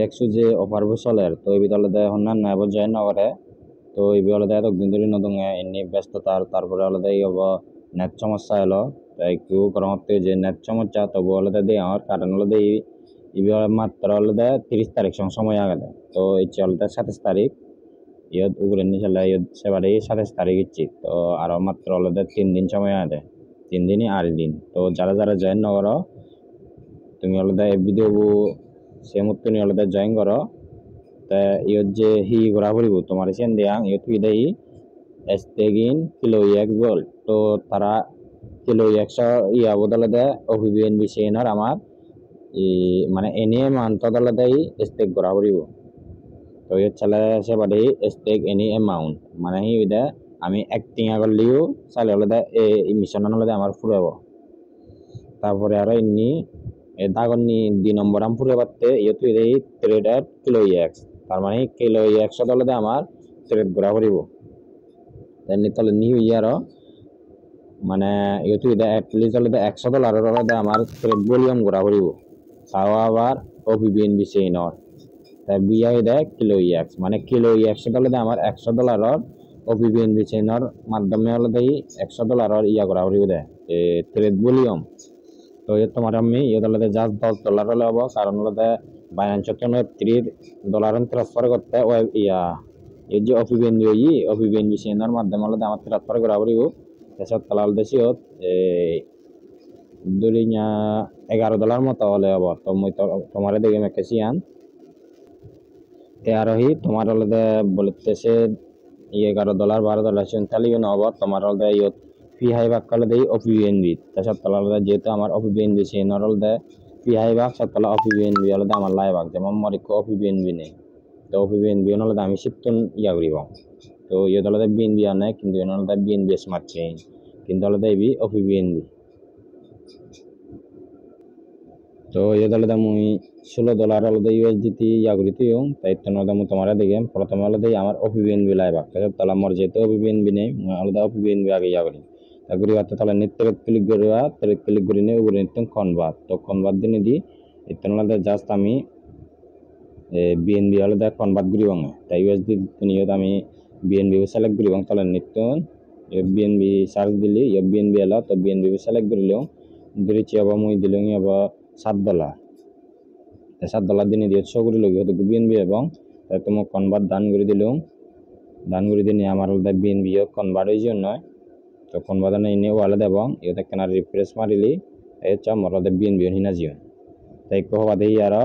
একশো যে অফার চলের তো এই বিদ্যালয় অন্যান্য এবার জয়েন নগরে তো এই বিদ্যালয় এতদিন ধরে নতুন এমনি ব্যস্ততার তারপরে আলাদা এই হব নেট সমস্যা এলো তাই কেউ করতে যে নেট সমস্যা তবু আলাদা দিয়ে আমার কারণ আলাদা এই মাত্র আলাদা 30 তারিখ সময় আগে তো এই চলতে 27 তারিখ ইয়ত উগরে নিচে ইয়ত সেবারে 27 তারিখ ইচ্ছি তো আরো মাত্র আলাদা 3 দিন সময় আছে 3 দিনই 8 দিন তো যারা যারা জয়েন নগর তুমি আলাদা এই ভিডিও সে মতো আলাদা জয়েন করো তা ইয়ত যে হি ঘোরা ফুরিব তোমার সেন দিয়াং ইয়ত হি দেই এস্তেগিন কিলো এক্স বল তো তারা কিলো একশো ইয়া বদলে অভিবিএন বিষয়ের আমার মানে এনে মান্থ দলে স্টেক ঘোরা ফুরিব তো ইয়ত চালে সে বাদে স্টেক এনি এমাউন্ট মানে হি আমি একটিং আগলিও চালে হলে এই মিশন হলে আমার ফুরাব তারপরে আরো এমনি দাগনি 2 নম্বর আম ফুরে পারতে ইয়ত এই ট্রেডার কিলো এক্স তার মানে কিলো একশো দলে আমার ট্রেড ঘোরা ফুরিব তেমনি তাহলে নিউ ইয়ারও মানে ইয়ত এটলিস্ট হলে $100 হলে আমার ট্রেড ভলিউম ঘোরা ফুরিব তাও আবার ওপিবিএন বিষয়নর তাই বিয়া দেয় কিলো এক্স মানে কিলো এক্স হলে আমার $100 ওপিবিএন বিষয়নর মাধ্যমে হলে $100 ইয়া ঘোরা ফুরিব দেয় ট্রেড ভলিউম তো তোমার আমি ইয়ে জাস্ট $10 হলে হবো কারণ হলে বাইন্যান্সন $3 ট্রান্সফার করতে ইয়া এই যে অপিবিএন বিষয়ের মাধ্যমে হলে আমার ট্রান্সফার করা পড়ব তাৰপিছত তলাল দেশিত ধরি $11 মতো হলে হব তো মই তোমারে দেখে মেকেছি আন আরোহী তোমার হলে বলতেছে $11 $12 তাহলেও নহব তোমার হলে ইয়ত ফি হাই ভাগ করলে দেই অপিবিএনবি তাৰপিছত তলালে যেহেতু আমার অপিবিএনবি চেইনর হলে ফি হাই ভাগ সবতলা অপিবিএনবি হলে আমার লাই ভাগ যেমন মর একটু অপিবিএনবি নেই তো অপিবিএনবি হলে আমি সিপ্তন ইয়া করিব তো ইয়ে হলে বিএনবি আনে কিন্তু হলে বিএনবি স্মার্ট চেইন কিন্তু হলে এবি অপিবিএনবি তো ইয়ে হলে মুই $16 হলে ইউএসডিটি ইয়া করিতে তাই মু তোমার দেখে প্রথমে হলে আমার অপিবিএনবি লাই ভাগ তাৰপিছত তাহলে আমার যেহেতু অপিবিএনবি নেই আলাদা অপিবিএনবি আগে ইয়া করি তারপরে তাহলে ট্রেড ক্লিক করিবা ট্রেড ক্লিক করি নিয়ে উপরে নিতাম কনভার্ট তো কনভার্ট দিনে দি ইতনালে জাস্ট আমি বিএনবি হলে কনভার্ট করিব তাই ইউএসডি নিয়ত আমি বিএনবি সিলেক্ট করিব তাহলে নিতাম বিএনবি সার্চ দিলি বিএনবি এলো তো বিএনবি সিলেক্ট করিলেও দিচ্ছি আবার মুই দিলেও আবার $7 $7 দিনে দিয়ে শো করিল হয়তো বিএনবি এবং তাই তোমার কনভার্ট দান করে দিলেও দান করে দিনে আমার হলে বিএনবি কনভার্ট হয়ে যায় নয় তো কনভার্ট এনে ওয়ালে দেব ইয়ে কেনার রিফ্রেশ মারিলি এই মরদে বিএনবি হিনা জিও তাই কহবাদে আর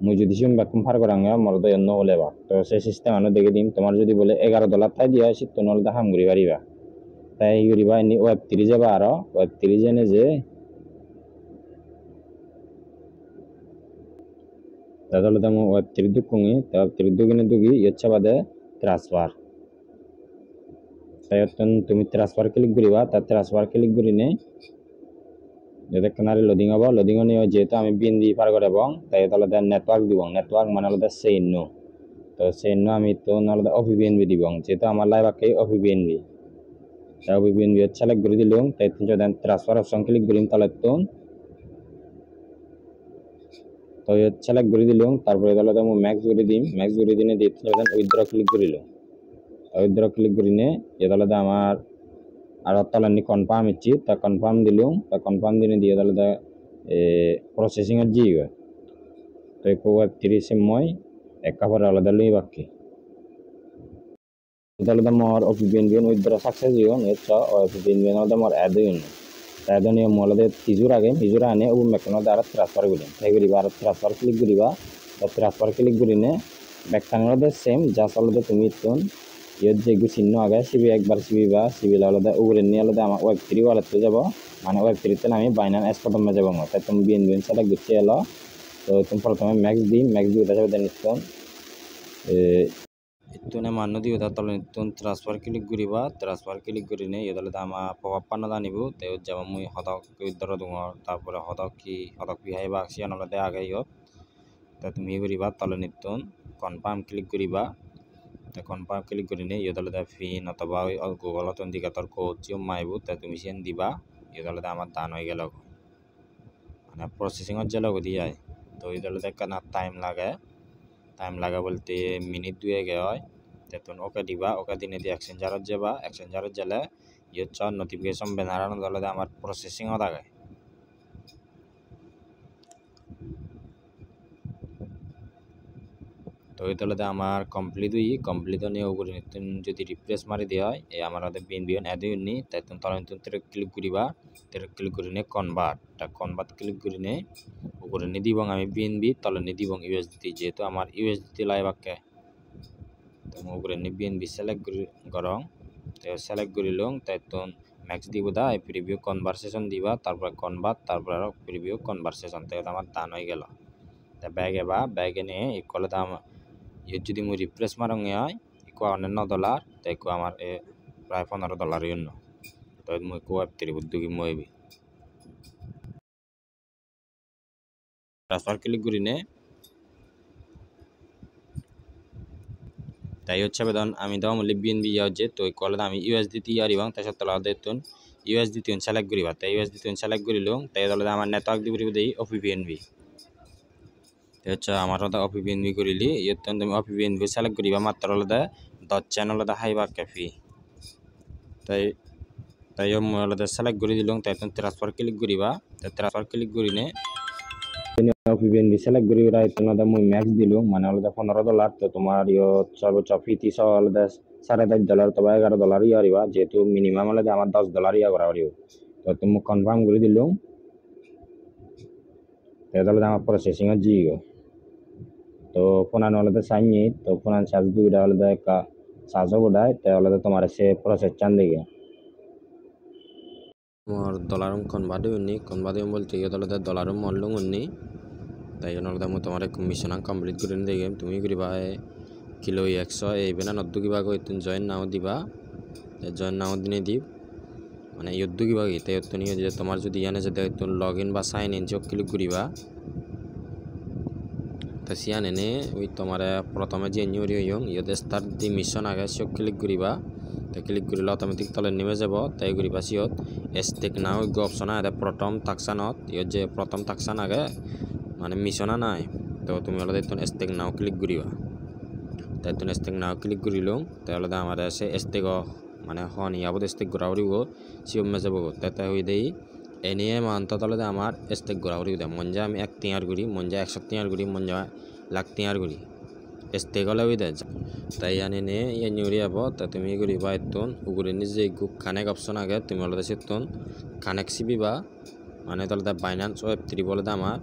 মুই যদি সিম ব্যাকুম ফার করাঙ্গে মরদে অন্য হলে বা তো সেই সিস্টেম আনো দেখে দিম তোমার যদি বলে $11 তাই দিয়া আসি তো নলদা হাম ঘুরি পারিবা তাই করিবা এনে Web3 যাবা আর Web3 জেনে যে তাহলে তো Web3 দুকুঙি তো Web3 দুকিনে দুগি ইচ্ছা বাদে ট্রান্সফার তাই তুমি ট্রান্সফার ক্লিক করিবা তার ট্রান্সফার ক্লিক করি নে কেনারে লোডিং হব লোডিং নিয়ে যেহেতু আমি বিএনবি পার করে এবং তাই তাহলে নেটওয়ার্ক দিব নেটওয়ার্ক মানে হলো সেইন তো সেইন আমি তো নহলে অপিবিএনবি দিব যেহেতু আমার লাইভ আঁকে অপিবিএনবি তাই অপিবিএনবি সিলেক্ট করে দিলাম তাই যদি ট্রান্সফার অপশন ক্লিক করিম তাহলে তো সিলেক্ট করে দিলাম তারপরে তাহলে আমি ম্যাক্স করে দিম ম্যাক্স করে দিনে দিয়ে উইথড্র ক্লিক করিল উইথড্র ক্লিক করি নে তাহলে আমার আর তাহলে কনফার্ম ইচ্ছি তা কনফার্ম দিলাম তা কনফার্ম দিনে দিয়ে তাহলে প্রসেসিংয়ের জি তো Web3 মই এক কাপড় আলাদা লই বাকি তাহলে মোর অপিবিএনবি উইথড্র সাকসেস হইন অপিবিএনবি হলে মোর অ্যাড হইন অ্যাড নিয়ে মোলাদে ইজুর আনে ও মেকানো দ্বারা ট্রান্সফার করি তাই করিবা আর ট্রান্সফার ক্লিক করিবা তো ট্রান্সফার ক্লিক করি নে ব্যাকটাঙ্গলতে সেম যা চলতে তুমি ইতন ইয়ত যে চিহ্ন আগে সিবি একবার সিবিবা সিবিল আলাদা উপরে নিয়ে আলাদা আমার Web3 ওয়ালেটে যাব মানে Web3 তে আমি বাইনান্স এক্সপোর্টে যাব তাই তুমি বিএনবি সেটা গুছিয়ে এলো তো তুমি প্রথমে ম্যাক্স দিয়ে তারপরে দেন ইতনে মান্য দিও তাহলে ইতন ট্রান্সফার ক্লিক করিবা ট্রান্সফার ক্লিক করি নে ইয়ে তাহলে আমার প্রভাব পান্ন জানিব তাই যাব মুই হদক উইথড্র দিম তারপরে হদক বিহাই বা সিয়ান হলে আগে ইয়ত তাই তুমি করিবা তাহলে নিতন কনফার্ম ক্লিক করিবা তো কনফার্ম ক্লিক করি নে ইয়ে তাহলে ফিন অথবা গুগল অথেন্টিকেটর কোড যে মাইব তাই তুমি সেন দিবা ইয়ে তাহলে আমার দান হয়ে গেল মানে প্রসেসিংয়ের যে লগ দিয়ে তো ইয়ে তাহলে কেন টাইম লাগে টাইম লাগা বলতে মিনিট 2 গে হয় তেতুন ওকে দিবা ওকে দিনে দি এক্সচেঞ্জারত যাবা এক্সচেঞ্জারত গেলে ইয়ত নোটিফিকেশন ব্যানার দলে আমার প্রসেসিং ও থাকে তো এই তলে আমার কমপ্লিট নিয়ে ওগুলো যদি রিফ্রেশ মারি দেওয়া হয় এই আমার বিএনবি এদ নি তাই তলে ক্লিক করিবা ক্লিক করে নিয়ে কনভার্ট ক্লিক করে নিয়ে ওগুলো নি দিব আমি বিএনবি তলে নি দিব ইউএসডি যেহেতু আমার ইউএসডি লাই বাক্যে তো ওগুলো নি বিএনবি সিলেক্ট করং তো সিলেক্ট করিলং তাই ম্যাক্স দিব দা প্রিভিউ কনভারসেশন দিবা তারপর কনভার্ট তারপর প্রিভিউ কনভারসেশন তাই আমার দান হয়ে গেল তা ব্যাগে নিয়ে ইকুয়াল দাম যদি মুই রিফ্রেশ মারঙে হয় ইকো $9 তো ইকো আমার প্রায় $15 ইউন তো মুই কো F3 বুদ্ধি মইবি ট্রান্সফার ক্লিক করি নে তাই হচ্ছে বেদন আমি দাও মলি বিএনবি যে তো কল আমি ইউএসডি টি আর এবং তার সাথে লাদে তুন ইউএসডি তুন সিলেক্ট করিবা তাই ইউএসডি তুন সিলেক্ট করিলং তাই দলে আমার নেটওয়ার্ক দিব দেই ওপিবিএনবি হচ্ছে আমার ওপিবিএনবি করিলি ইয়তন তুমি ওপিবিএনবি সিলেক্ট করিবা মাত্র হলদে ডট চ্যানেল হলদে হাইবা ক্যাফি তাই তাই মই হলদে সিলেক্ট করে দিলং তাই তুমি ট্রান্সফার ক্লিক করিবা তাই ট্রান্সফার ক্লিক করিনে ওপিবিএনবি সিলেক্ট করি রাইট হলদে মই ম্যাক্স দিলং মানে হলদে $15 তো তোমার সর্বোচ্চ ফি 300 হলদে $10.5 অথবা $11 ইয়া আরিবা যেহেতু মিনিমাম হলদে আমার $10 ইয়া করা আরিব তো তুমি কনফার্ম করে দিলং তাই হলদে আমার প্রসেসিং এ জিগো তো ফোনান হলদে সাইনি তো ফোনান চার্জ দুইটা হলদে একটা চার্জ গোডাই তাই হলদে তোমার সে প্রসেস চান দিকে মোর ডলারম কনভার্ট বলতে ইয়ে হলদে ডলারম মললং উন্নি তাই জন্য হলদে মই তোমার মিশন কমপ্লিট করে দিকে তুমি করিবা কিলো 100 এই বেনা নদ্দু কিবা কই তুমি জয়েন নাও দিবা জয়েন নাও দিনে দিব মানে ইয়দ্দু কিবা কি তাই তুমি যে তোমার যদি ইয়ানে যে তুমি লগ ইন বা সাইন ইন চক ক্লিক করিবা তা সিয়ান এনে ওই তোমার প্রথমে যে নিউরি হইং ইয়তে স্টার্ট দি মিশন আগে সব ক্লিক করিবা তো ক্লিক করিলে অটোমেটিক তলে নেমে যাব তাই করিবা সিয়ত এস্টেক নাও অপশন আছে প্রথম টাকসানত ইয়ত যে প্রথম টাকসান আগে মানে মিশনা নাই তো তুমি হলো দেখুন এস্টেক নাও ক্লিক করিবা তাই তুমি এস্টেক নাও ক্লিক করিলং তাহলে আমার আছে এস্টেক মানে হন ইয়াবত এস্টেক ঘোরাউরিব সিও মে যাব তাই হই দেই এনিয়ে মান্ত তলে আমার এস্টেক ঘোরাউরিব দে মন যা আমি 1 টিয়ার করি মন যা 100 টিয়ার করি মন যা লাখ টিয়ার করি এস্টেক হলে হই দে তাই আনি নে ইয়ে নিউরি আব তা তুমি করিবা এতন উগুরে নিজে কানেক্ট অপশন আগে তুমি হলো দেন কানেক্ট সিবিবা মানে তলে বাইন্যান্স Web3 বলে আমার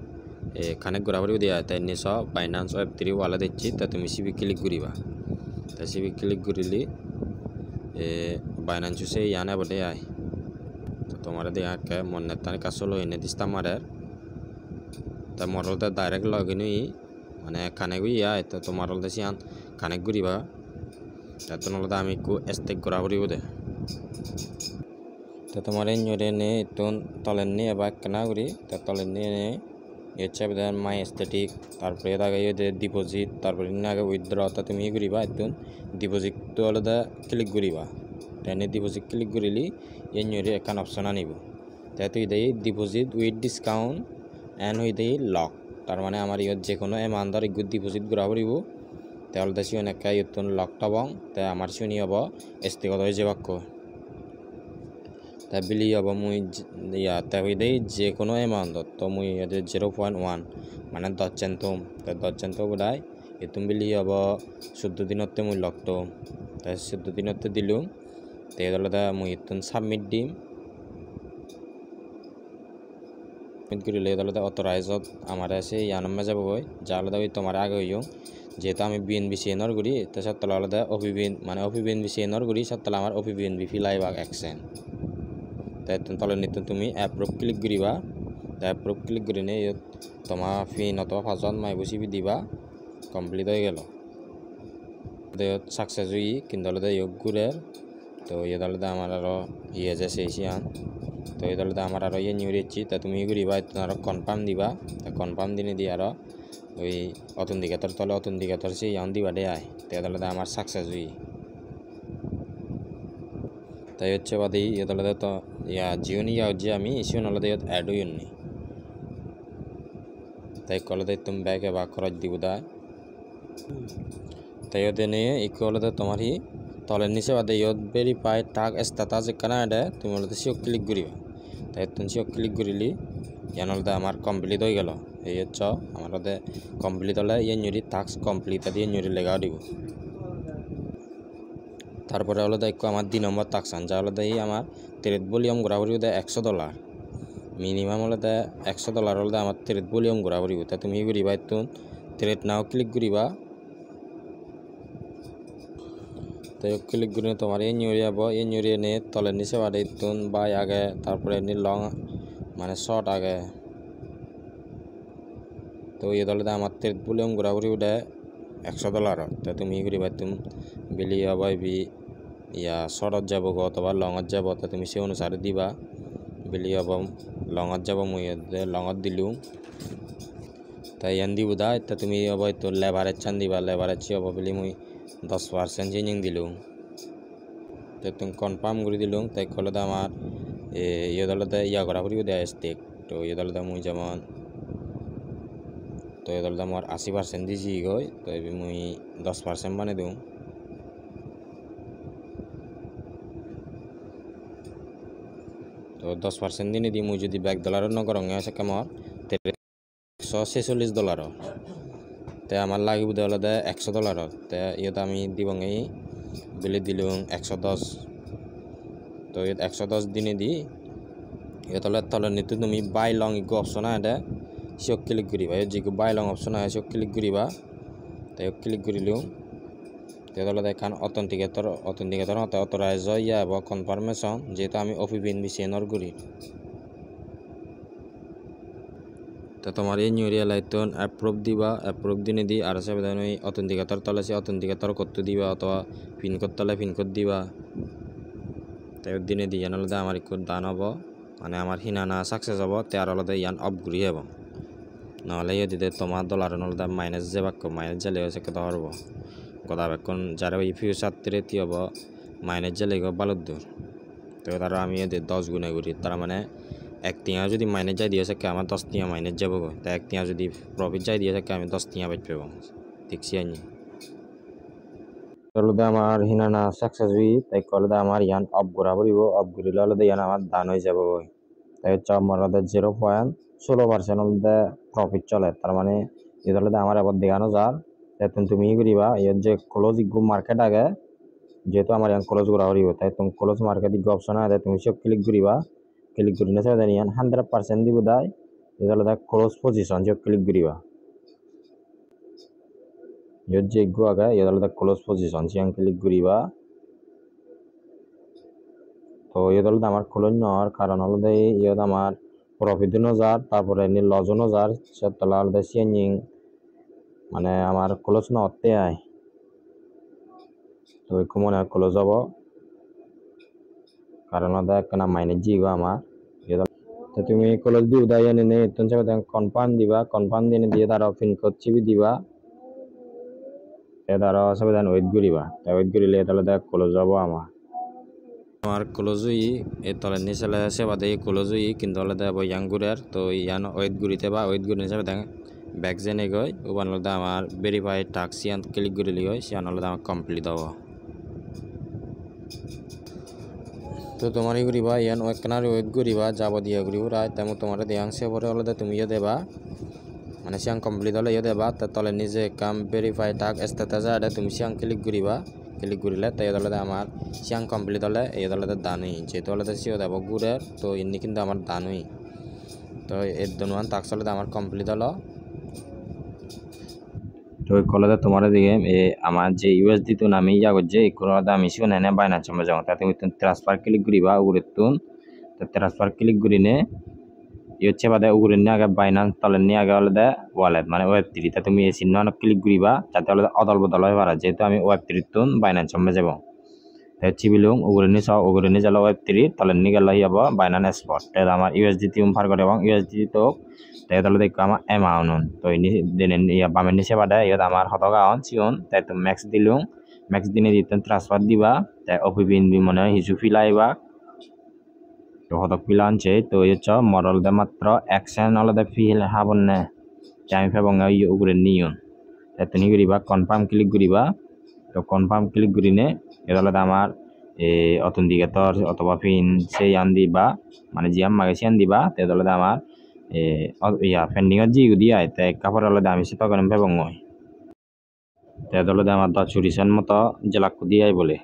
কানেক্ট ঘোরাউরিব দিয়া তাই নিস বাইন্যান্স Web3 ওয়ালা দিচ্ছি তা তুমি সিবি ক্লিক করিবা তাই সিবি ক্লিক করিলি বাইন্যান্স সে ইয়ানে বটে আয় তো তোমার দেখা কে মন নেতার কাছে লই এনে দিস্তা মারে তা মরলতে ডাইরেক্ট লগ ইন মানে কানেক্ট ইয়া তো তোমার হলতে সিয়ান কানেক্ট করিবা তাতে নলতে আমি কো এস্টেক ঘোরাউরিব দে তো তোমার ইঞ্জরে নে তুন তলেন নি এবা কেনা করি তা তলেন নি হচ্ছে মাই এস্থেটিক তারপরে এর আগে ডিপোজিট তারপরে আগে উইথড্র তা তুমি করিবা একদম ডিপোজিট তো আলাদা ক্লিক করিবা তাই ডিপোজিট ক্লিক করিলি এর একান অপশন আনিব তাই তুই দেই ডিপোজিট উইথ ডিসকাউন্ট এন্ড হই দেই লক তার মানে আমার ইয়ত যে কোনো এমাউন্টর ইগুড ডিপোজিট করা পড়িব তাহলে দেশি অনেক ইয়তন লক টাবং তাই আমার শুনি হব এস্তেগত হয়ে যাবাক তা বিলি হব মুই ইয়া তাই হই দেই যে কোনো এমাউন্ট তো মুই 0.1 মানে 10 চেন্তম তাই 10 চেন্ত বোধহয় এতুম বিলি হব 14 দিনতে মুই লকটো তাই 14 দিনতে দিলুম তাই দলদা মুই এতুন সাবমিট দিম সাবমিট করিলে দলদা অথরাইজত আমার আছে ইয়ানমে যাব গই যা আলাদা ওই তোমার আগে হইও যেহেতু আমি বিএনবি সিএনর করি তো সাতলা আলাদা ওপিবিএন মানে ওপিবিএনবি সিএনর করি সাতলা আমার ওপিবিএনবি ফিলাই বা অ্যাকশন তাই তলে নিতে তুমি অ্যাপ্রুভ ক্লিক করিবা অ্যাপ্রুভ ক্লিক করি নে তোমার ফি অথবা পাসওয়ার্ড মাই বসিবি দিবা কমপ্লিট হয়ে গেল সাকসেস হই কিন্তু আলাদা ইয়োগ ঘুরের তো ইয়ে আলাদা আমার আরও ইয়ে যে সেই আন তো এই আলাদা আমার আরও ইয়ে নিউ রেচ্ছি তা তুমি করিবা আরও কনফার্ম দিবা তা কনফার্ম দিনে দিয়ে আরও ওই অথেন্টিকেটর তলে অথেন্টিকেটর সেই ইয়ান দিবা দে আয় তো আলাদা আমার সাকসেস হই তাই হচ্ছে বাদে ইয়ে আলাদা তো ইয়া জিওনি ইয়া যে আমি ইসিও আলাদা ইয়াত অ্যাড হইনি তাই কলে তুমি ব্যাগে বা খরচ দিব দা তাই ওদের নিয়ে ইকো হলে তোমার হি তলের নিচে বাদে ইয়ত ভেরিফাই টাক স্ট্যাটাস এখানে আডে তুমি হলে সিও ক্লিক করিবা তাই তুমি সিও ক্লিক করিলি ইয়ান হলে আমার কমপ্লিট হয়ে গেল এই হচ্ছে আমার হলে কমপ্লিট হলে ইয়ে নিউরি টাস্ক কমপ্লিট দিয়ে নিউরি লেগা দিব তারপরে হলো দেখো আমার 2 নম্বর টাস্ক যা হলো দেই আমার ট্রেড ভলিউম ঘোরাঘুরি দেয় $100 মিনিমাম হলে দেয় $100 হলে আমার ট্রেড ভলিউম ঘোরাঘুরি তাই তুমি করিবা তুমি ট্রেড নাও ক্লিক করিবা তাই ক্লিক করে তোমার এই নিউরি যাব এই নিউরি নিয়ে তলের নিচে বাড়ি তুন বাই আগে তারপরে এমনি লং মানে শর্ট আগে তো এই দলে আমার ট্রেড ভলিউম ঘোরাঘুরি উঠে $100 তো তুমি করিবা তুমি বিলি হবাই বি ইয়া শর্টত যাব অথবা লঙত যাব তো তুমি সেই অনুসারে দিবা বিলি হব লঙত যাব মুই লঙত দিলু তাই ইয়ান দিব দা তো তুমি হব তো লেভারেজ চান দিবা লেভারেজ হব বলি মুই 10% চেঞ্জিং দিলু তো তুমি কনফার্ম করে দিলুম তাই কলে আমার ইয়ে দলতে ইয়া করা করি দেয় স্টেক তো ইয়ে দলতে মুই যেমন তো এই দলতে আমার 80% দিছি গই তো মুই 10% মানে দিও তো 10% দিনে দি মুই যদি $1 নগরং আছে কামর $146 তে আমার লাগিব দলে $100 তে ইয়েতে আমি দিবং এই বিলি দিলুম 110 তো এই 110 দিনে দি এতলে তলে নিতে তুমি বাই লং ইগো অপশন আছে সিও ক্লিক করিবা এই যে বাই লং অপশন আছে সিও ক্লিক করিবা তাই ক্লিক করিলু তেতলে দেখান অথেন্টিকেটর হতে অথরাইজ ইয়া বা কনফার্মেশন যেটা আমি ওপিবিন বিসিএনর করি তো তোমার এই নিউ রিয়েলাইটন অ্যাপ্রুভ দিবা অ্যাপ্রুভ দিনে দি আর সে বেদন ওই অথেন্টিকেটর তলে সে অথেন্টিকেটর করতে দিবা অথবা পিন কোড তলে পিন কোড দিবা তাই দিনে দি জানালে আমার একটু দান হবো মানে আমার হিনানা সাকসেস হবো তার আলাদা ইয়ান অফ ঘুরি যাব নহলে ইয়ে দিতে তোমার $1 নহলে মাইনাস যে বাক্য মাইনাস জালে হয়েছে কেটে হব কথা বেক্ষণ যারা ওই ফিউচার রেতি হব মাইনাস জালে বালুর দূর তো তারা আমি এদের 10 গুণে করি তার মানে 1 টিয়া যদি মাইনাস যাই দিয়ে থাকে আমার 10 টিয়া মাইনাস যাব তাই 1 টিয়া যদি প্রফিট যাই দিয়ে থাকে আমি 10 টিয়া বাইট পাবো দেখছি আনি তাহলে আমার হিনানা সাকসেস হই তাই কলে আমার ইয়ান অফ ঘোরা পড়ব অফ ঘুরিলে হলে ইয়ান আমার দান হয়ে যাব তাই হচ্ছে আমার 0.16% হলে প্রফিট চলে তার মানে এই হলে আমার আবার দেখানো যার এখন তুমি করিবা এর যে ক্লোজ ইগো মার্কেট আগে যেহেতু আমার ইয়ান ক্লোজ ঘোরা পড়ব তাই তুমি ক্লোজ মার্কেট ইগো অপশন আছে তুমি সব ক্লিক করিবা ক্লিক করি না সেটা ইয়ান 100% দিব দাই এই হলে ক্লোজ পজিশন সব ক্লিক করিবা এর যে ইগো আগে এই হলে ক্লোজ পজিশন সিয়ান ক্লিক করিবা তো এই হলে আমার ক্লোজ নর কারণ হলে ইয়ত আমার প্রফিট যার তারপরে এমনি লজনও যার সে তলা হলে সিয়ানিং মানে আমার ক্লোজ নতে আয় তো মনে হয় ক্লোজ হব কারণ একটা মাইনাস জিগো আমার তো তুমি ক্লোজ দিও দাই এনে তুমি কনফার্ম দিবা কনফার্ম দিয়ে তার পিন কোড চিবি দিবা তারা সবাই ওয়েট করিবা তাই ওয়েট করিলে তাহলে দেখ ক্লোজ হব আমার ক্লোজ হই এ তলে নিচে আছে বাদে ক্লোজ হই কিন্তু হলে দেব ইয়াং গুড়ার তো ইয়ান ওয়েট গুড়িতে বা ওয়েট গুড়ি হিসাবে দেখ ব্যাক জেনে গই ওবান হলে আমার ভেরিফাই টাস্ক সিয়ান ক্লিক করিলি গই সিয়ান হলে আমার কমপ্লিট হব তো তোমার ই করিবা ইয়ান ওয়েকনার ওয়েট করিবা যাব দিয়া করিব রায় তেমন তোমার দেয়াং সে পরে হলে তুমিও দেবা মানে সিয়াং কমপ্লিট হলে ইয়ে দেবা তার তলে নিজে কাম ভেরিফাই টাক স্ট্যাটাস আডে তুমি সিয়াং ক্লিক করিবা ক্লিক করিলে তো এই দলে আমার সিয়াং কমপ্লিট হলে এই দলে দানুই যেহেতু হলে সিও দেব গুড়ের তো ইনি কিন্তু আমার দানুই তো এর দনুয়ান টাক্স হলে আমার কমপ্লিট হলো তো ওই কলেজে তোমার দিকে আমার যে ইউএসডি তুন আমি ইয়া করছে এই কলেজে আমি সিও নেনে বাইনান্স চমে যাও তাতে ট্রান্সফার ক্লিক করিবা উগুরে তুন তো ট্রান্সফার ক্লিক করিনে হচ্ছে বাদে উগুরে নিয়ে আগে বাইনান্স তলের নিয়ে আগে হলে ওয়ালেট মানে Web3 তা তুমি এই চিহ্ন ক্লিক করিবা যাতে হলে অদল বদল হয়ে পারা যেহেতু আমি Web3 তুন বাইনান্স চমে যাব তাই চিবিলুম উগুরে নিয়ে যালো Web3 তলের নিয়ে গেল যাব বাইনান্স স্পট তাই আমার ইউএসডি টিম ফার করে এবং ইউএসডি তো তাই তাহলে দেখো আমার অ্যামাউন্ট তো ইয়া বামের নিচে বাদে ইয়াত আমার হতকা অন চিউন তাই তো ম্যাক্স দিলুম ম্যাক্স দিনে দিতে ট্রান্সফার দিবা তাই ওপিবিন মনে হয় হিজু ফিলাইবা তো হতক ফিল আনছে তো হচ্ছে মডেল দে মাত্র অ্যাকশন হলে ফিল হাবন নে আমি ফেবং উগুরে নিয়ন তেতনি করিবা কনফার্ম ক্লিক করিবা তো কনফার্ম ক্লিক করিনে এটা আমার অথেন্টিকেটর অথবা পিন সেই আন দিবা মানে জিয়াম মাগেছি আন দিবা তেদলে আমার পেন্ডিংত যি দিয়া তে কাপড় আলাদা আমি সেটা করেন ভেবং তেদলে আমার 10 চুরিশন মতো জেলাক দিয়াই বলে